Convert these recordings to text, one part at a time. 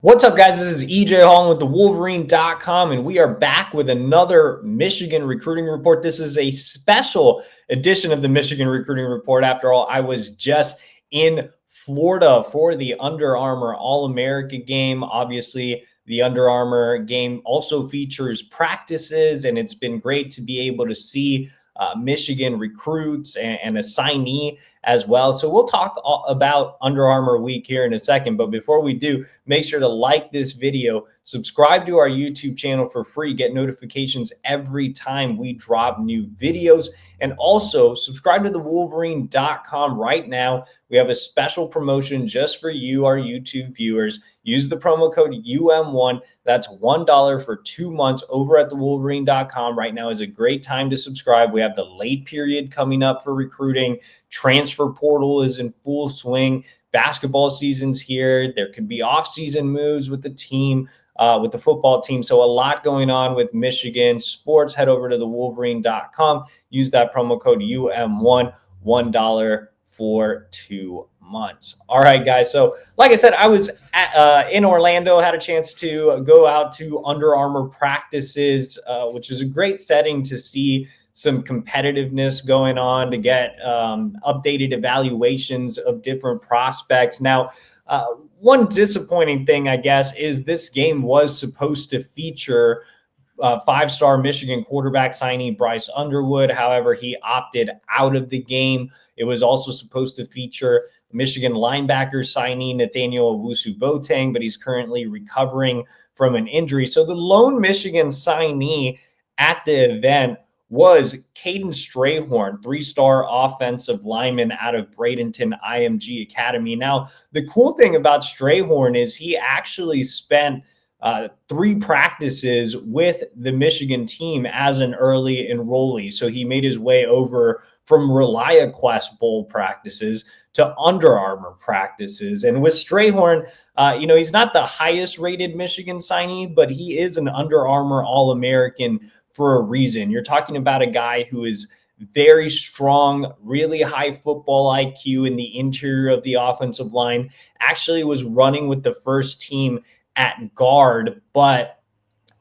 What's up, guys? This is EJ Holland with the Wolverine.com, and we are back with another Michigan recruiting report. This is a special edition of the Michigan recruiting report. After all, I was just in Florida for the Under Armour All-America game. Obviously, the Under Armour game also features practices, and it's been great to be able to see Michigan recruits and a signee as well. So we'll talk about Under Armour Week here in a second. But before we do, make sure to like this video, subscribe to our YouTube channel for free, get notifications every time we drop new videos, and also subscribe to the Wolverine.com right now. We have a special promotion just for you, our YouTube viewers. Use the promo code UM1. That's $1 for 2 months over at the Wolverine.com. Right now is a great time to subscribe. We have the late period coming up for recruiting. Transfer portal is in full swing. Basketball season's here. There could be off-season moves with the team, with the football team. So a lot going on with Michigan sports. Head over to the Wolverine.com. Use that promo code UM1, $1 for 2 months. All right, guys. So like I said, I was in Orlando, had a chance to go out to Under Armour practices, which is a great setting to see some competitiveness going on, to get updated evaluations of different prospects. Now, one disappointing thing, I guess, is this game was supposed to feature five-star Michigan quarterback signee Bryce Underwood. However, he opted out of the game. It was also supposed to feature Michigan linebacker signee Nathaniel Owusu-Boateng, but he's currently recovering from an injury. So the lone Michigan signee at the event was Kaden Strahorn, three-star offensive lineman out of Bradenton IMG Academy. Now, the cool thing about Strahorn is he actually spent 3 practices with the Michigan team as an early enrollee. So he made his way over from ReliaQuest Bowl practices to Under Armour practices. And with Strahorn, he's not the highest rated Michigan signee, but he is an Under Armour All-American for a reason. You're talking about a guy who is very strong, really high football IQ in the interior of the offensive line, actually was running with the first team at guard, but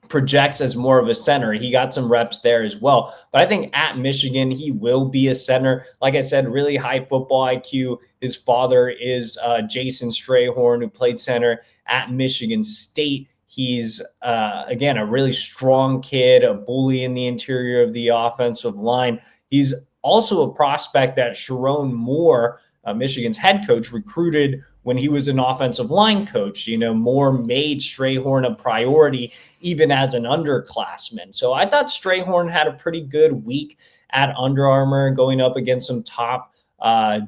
projects as more of a center. He got some reps there as well. But I think at Michigan, he will be a center. Like I said, really high football IQ. His father is Javen Strahorn, who played center at Michigan State. He's, again, a really strong kid, a bully in the interior of the offensive line. He's also a prospect that Sherrone Moore, Michigan's head coach, recruited when he was an offensive line coach. Moore made Strahorn a priority even as an underclassman. So I thought Strahorn had a pretty good week at Under Armour, going up against some top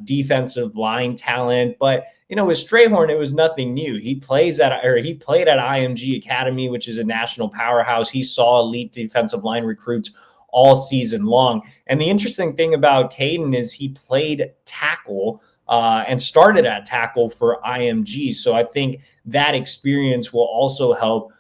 defensive line talent. But with Strahorn, it was nothing new. He played at IMG Academy, which is a national powerhouse. He saw elite defensive line recruits all season long. And the interesting thing about Kaden is he played tackle and started at tackle for IMG. So I think that experience will also help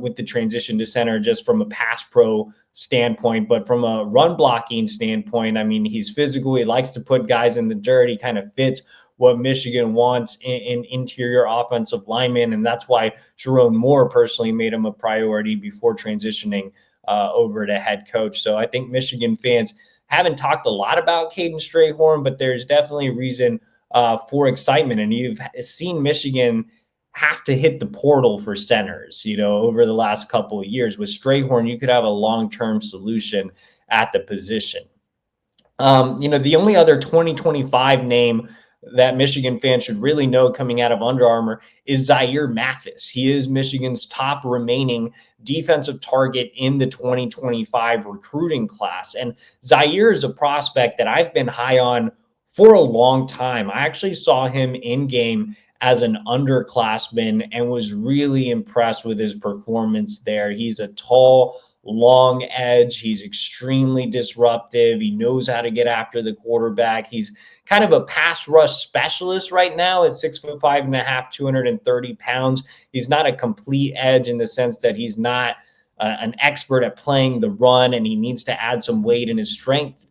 with the transition to center, just from a pass pro standpoint. But from a run blocking standpoint, I mean, he's physical. He likes to put guys in the dirt. He kind of fits what Michigan wants in interior offensive linemen. And that's why Sherrone Moore personally made him a priority before transitioning over to head coach. So I think Michigan fans haven't talked a lot about Kaden Strahorn, but there's definitely a reason for excitement. And you've seen Michigan have to hit the portal for centers, over the last couple of years. With Strahorn, you could have a long-term solution at the position. The only other 2025 name that Michigan fans should really know coming out of Under Armour is Zer Mathis. He is Michigan's top remaining defensive target in the 2025 recruiting class. And Zer is a prospect that I've been high on for a long time. I actually saw him in game as an underclassman and was really impressed with his performance there. He's a tall, long edge. He's extremely disruptive. He knows how to get after the quarterback. He's kind of a pass rush specialist right now at 6'5.5", 230 pounds. He's not a complete edge in the sense that he's not an expert at playing the run, and he needs to add some weight in his strength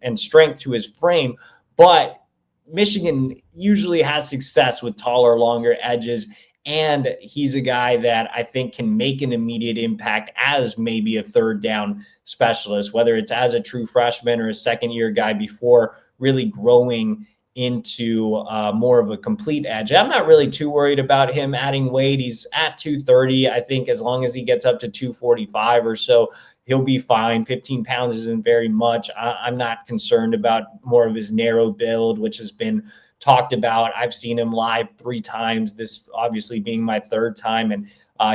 to his frame. But Michigan usually has success with taller, longer edges And he's a guy that I think can make an immediate impact as maybe a third down specialist, whether it's as a true freshman or a second year guy before really growing into more of a complete edge. I'm not really too worried about him adding weight. He's at 230. I think as long as he gets up to 245 or so, he'll be fine. 15 pounds isn't very much. I'm not concerned about more of his narrow build, which has been talked about. I've seen him live 3 times, this obviously being my 3rd time. And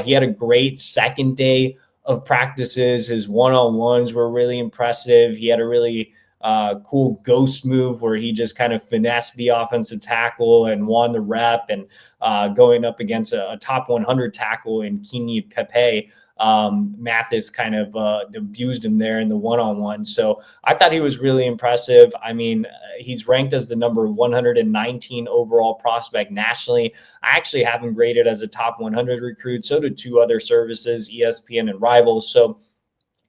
he had a great second day of practices. His one-on-ones were really impressive. He had a really cool ghost move where he just kind of finessed the offensive tackle and won the rep, and going up against a top 100 tackle in Kenny Pepe. Mathis kind of abused him there in the one-on-one. So I thought he was really impressive. I mean, he's ranked as the number 119 overall prospect nationally. I actually have him graded as a top 100 recruit. So did 2 other services, ESPN and Rivals. So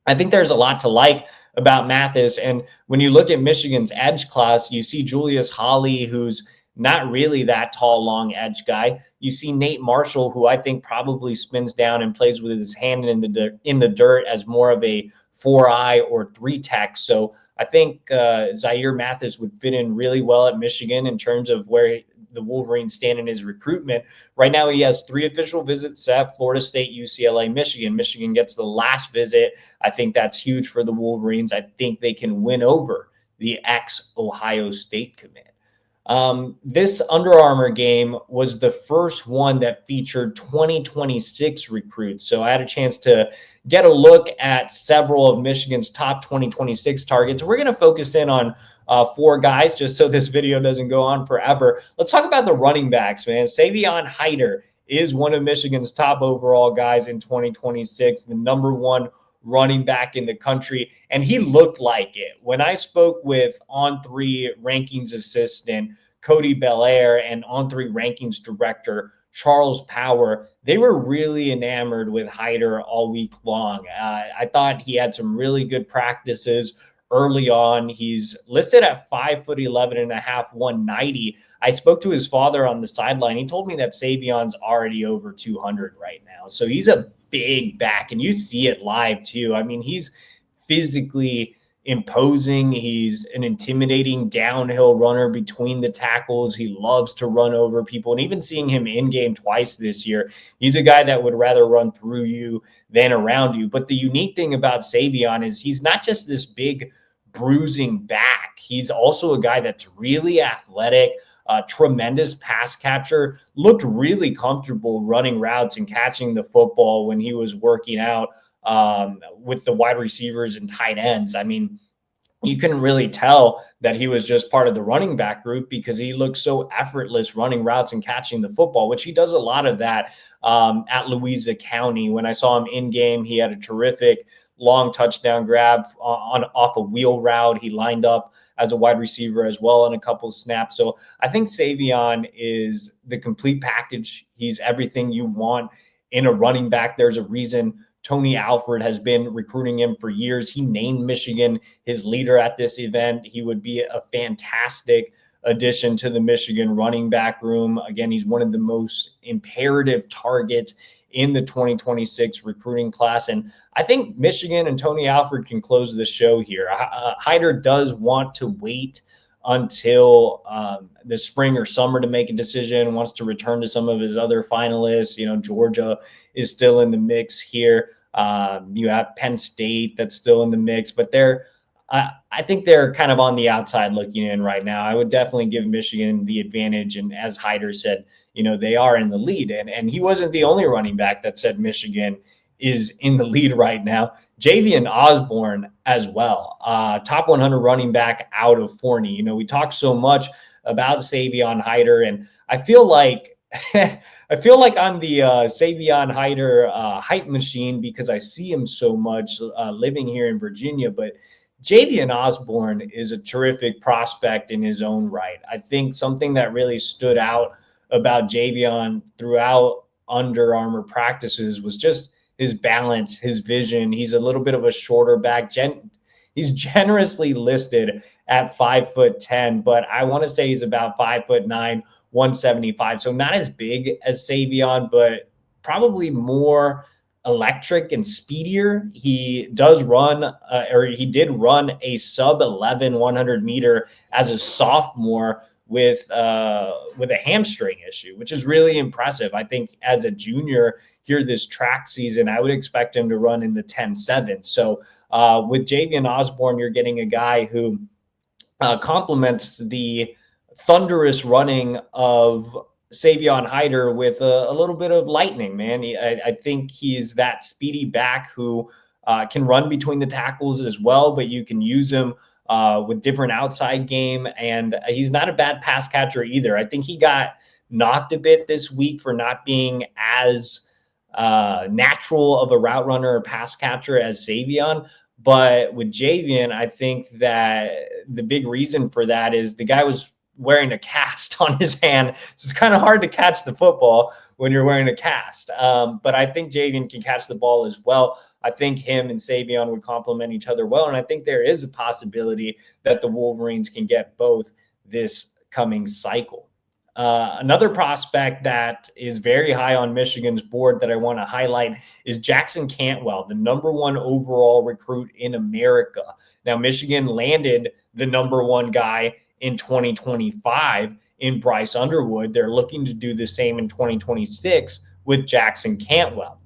I think there's a lot to like about Mathis. And when you look at Michigan's edge class, you see Julius Holly, who's not really that tall, long edge guy. You see Nate Marshall, who I think probably spins down and plays with his hand in the dirt as more of a 4-eye or 3-tech. So I think Zer Mathis would fit in really well at Michigan in terms of where the Wolverines stand in his recruitment. Right now, he has 3 official visits at Florida State, UCLA, Michigan. Michigan gets the last visit. I think that's huge for the Wolverines. I think they can win over the ex-Ohio State commit. This Under Armour game was the first one that featured 2026 recruits. So I had a chance to get a look at several of Michigan's top 2026 targets. We're going to focus in on 4 guys just so this video doesn't go on forever. Let's talk about the running backs, man. Savon Haider is one of Michigan's top overall guys in 2026, the number 1 running back in the country, and he looked like it. When I spoke with On3 rankings assistant Cody Belair and On3 rankings director Charles Power, they were really enamored with Haider all week long. I thought he had some really good practices early on. He's listed at 5'11.5", 190. I spoke to his father on the sideline. He told me that Savion's already over 200 right now. So he's a big back, and you see it live too. I mean, he's physically imposing. He's an intimidating downhill runner between the tackles. He loves to run over people. And even seeing him in game twice this year, he's a guy that would rather run through you than around you. But the unique thing about Savon is he's not just this big bruising back. He's also a guy that's really athletic, tremendous pass catcher, looked really comfortable running routes and catching the football when he was working out with the wide receivers and tight ends. I mean, you couldn't really tell that he was just part of the running back group because he looked so effortless running routes and catching the football, which he does a lot of that at Louisa County. When I saw him in game, he had a terrific long touchdown grab off a wheel route. He lined up as a wide receiver as well on a couple of snaps. So I think Savon is the complete package. He's everything you want in a running back. There's a reason Tony Alford has been recruiting him for years. He named Michigan his leader at this event. He would be a fantastic addition to the Michigan running back room. Again, he's one of the most imperative targets in the 2026 recruiting class. And I think Michigan and Tony Alford can close the show here. Haider does want to wait until the spring or summer to make a decision, wants to return to some of his other finalists. You know, Georgia is still in the mix here. You have Penn State that's still in the mix, but I think they're kind of on the outside looking in right now. I would definitely give Michigan the advantage. And as Haider said, you know, they are in the lead. And he wasn't the only running back that said Michigan is in the lead right now. Javen Osborne as well, top 100 running back out of Forney. You know, we talk so much about Savon Haider, and I feel like I'm the Savon Haider hype machine because I see him so much living here in Virginia. But Javen Osborne is a terrific prospect in his own right. I think something that really stood out about Javen throughout Under Armour practices was just his balance, his vision. He's a little bit of a shorter back. He's generously listed at 5'10", but I want to say he's about 5'9", 175. So not as big as Savon, but probably more electric and speedier. He does run, or he did run a sub 11 100 meter as a sophomore with a hamstring issue, which is really impressive. I think as a junior here this track season, I would expect him to run in the 10.7. So with Javen Osborne, you're getting a guy who complements the thunderous running of Savon Haider with a little bit of lightning, man. I think he's that speedy back who can run between the tackles as well, but you can use him with different outside game. And he's not a bad pass catcher either. I think he got knocked a bit this week for not being as natural of a route runner or pass catcher as Savon. But with Javen, I think that the big reason for that is the guy was wearing a cast on his hand. So it's kind of hard to catch the football when you're wearing a cast. But I think Javen can catch the ball as well. I think him and Savon would complement each other well. And I think there is a possibility that the Wolverines can get both this coming cycle. Another prospect that is very high on Michigan's board that I want to highlight is Jackson Canwell, the #1 overall recruit in America. Now, Michigan landed the #1 guy in 2025 in Bryce Underwood. They're looking to do the same in 2026 with Jackson Canwell.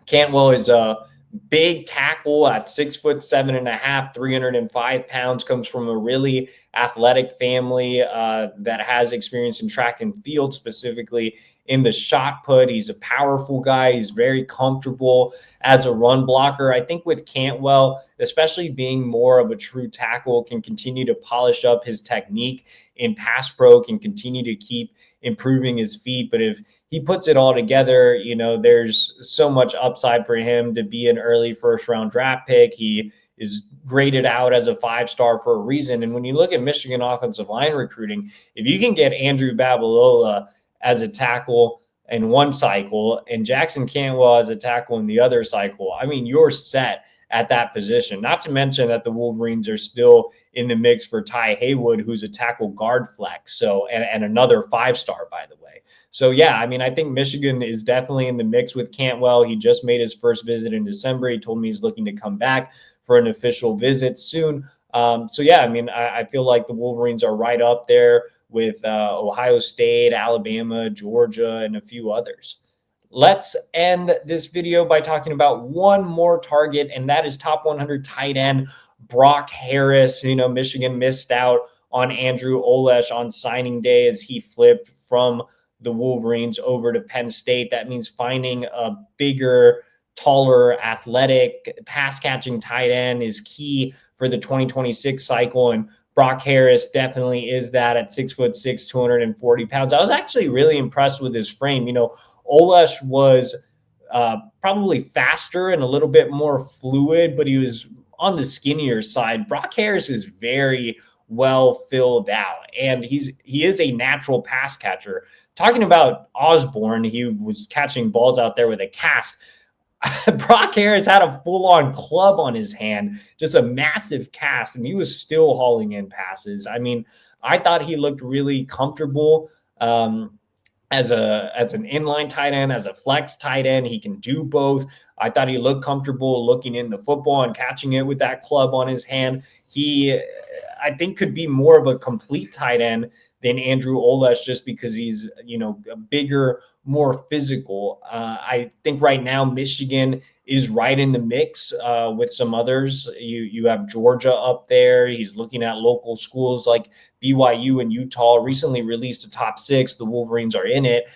Cantwell is a big tackle at 6'7.5", 305 pounds, comes from a really athletic family that has experience in track and field, specifically in the shot put. He's a powerful guy. He's very comfortable as a run blocker. I think with Cantwell, especially being more of a true tackle, can continue to polish up his technique in pass pro, can continue to keep improving his feet. But if he puts it all together, you know, there's so much upside for him to be an early first-round draft pick. He is graded out as a 5-star for a reason. And when you look at Michigan offensive line recruiting, if you can get Andrew Babalola as a tackle in one cycle and Jackson Canwell as a tackle in the other cycle, I mean, you're set at that position. Not to mention that the Wolverines are still in the mix for Ty Haywood, who's a tackle guard flex. So, and another 5-star, by the way. So, yeah, I mean, I think Michigan is definitely in the mix with Cantwell. He just made his first visit in December. He told me he's looking to come back for an official visit soon. So, yeah, I mean, I feel like the Wolverines are right up there with Ohio State, Alabama, Georgia, and a few others. Let's end this video by talking about one more target, and that is top 100 tight end Brock Harris. You know, Michigan missed out on Andrew Olesh on signing day as he flipped from the Wolverines over to Penn State. That means finding a bigger, taller, athletic, pass-catching tight end is key for the 2026 cycle, and Brock Harris definitely is that at 6'6", 240 pounds. I was actually really impressed with his frame. You know, Olesh was probably faster and a little bit more fluid, but he was on the skinnier side. Brock Harris is very well filled out, and he is a natural pass catcher. Talking about Osborne, he was catching balls out there with a cast. Brock Harris had a full-on club on his hand, just a massive cast, and he was still hauling in passes. I mean, I thought he looked really comfortable as an inline tight end, as a flex tight end. He can do both. I thought he looked comfortable looking in the football and catching it with that club on his hand. He, I think, could be more of a complete tight end than Andrew Olesh just because he's, you know, a bigger, more physical. I think right now Michigan is right in the mix with some others. You have Georgia up there. He's looking at local schools like BYU and Utah. Recently released a top 6. The Wolverines are in it.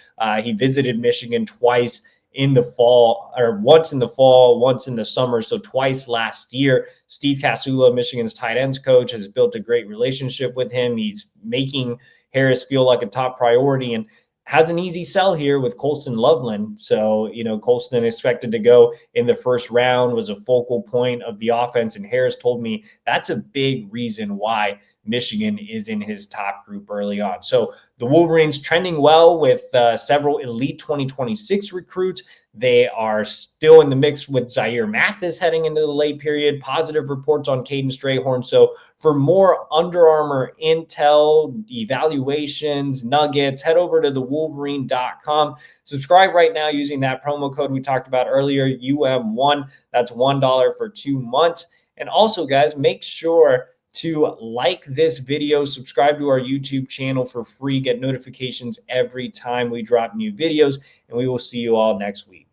He visited Michigan twice in the fall, or once in the fall, once in the summer, so twice last year. Steve Casula, Michigan's tight ends coach, has built a great relationship with him. He's making Harris feel like a top priority and has an easy sell here with Colston Loveland. So, you know, Colston expected to go in the first round, was a focal point of the offense, and Harris told me that's a big reason why Michigan is in his top group early on. So the Wolverines trending well with several elite 2026 recruits. They are still in the mix with Zer Mathis heading into the late period. Positive reports on Kaden Strahorn. So for more Under Armour intel, evaluations, nuggets, head over to thewolverine.com. Subscribe right now using that promo code we talked about earlier, UM1. That's $1 for 2 months. And also, guys, make sure to like this video, subscribe to our YouTube channel for free, get notifications every time we drop new videos, and we will see you all next week.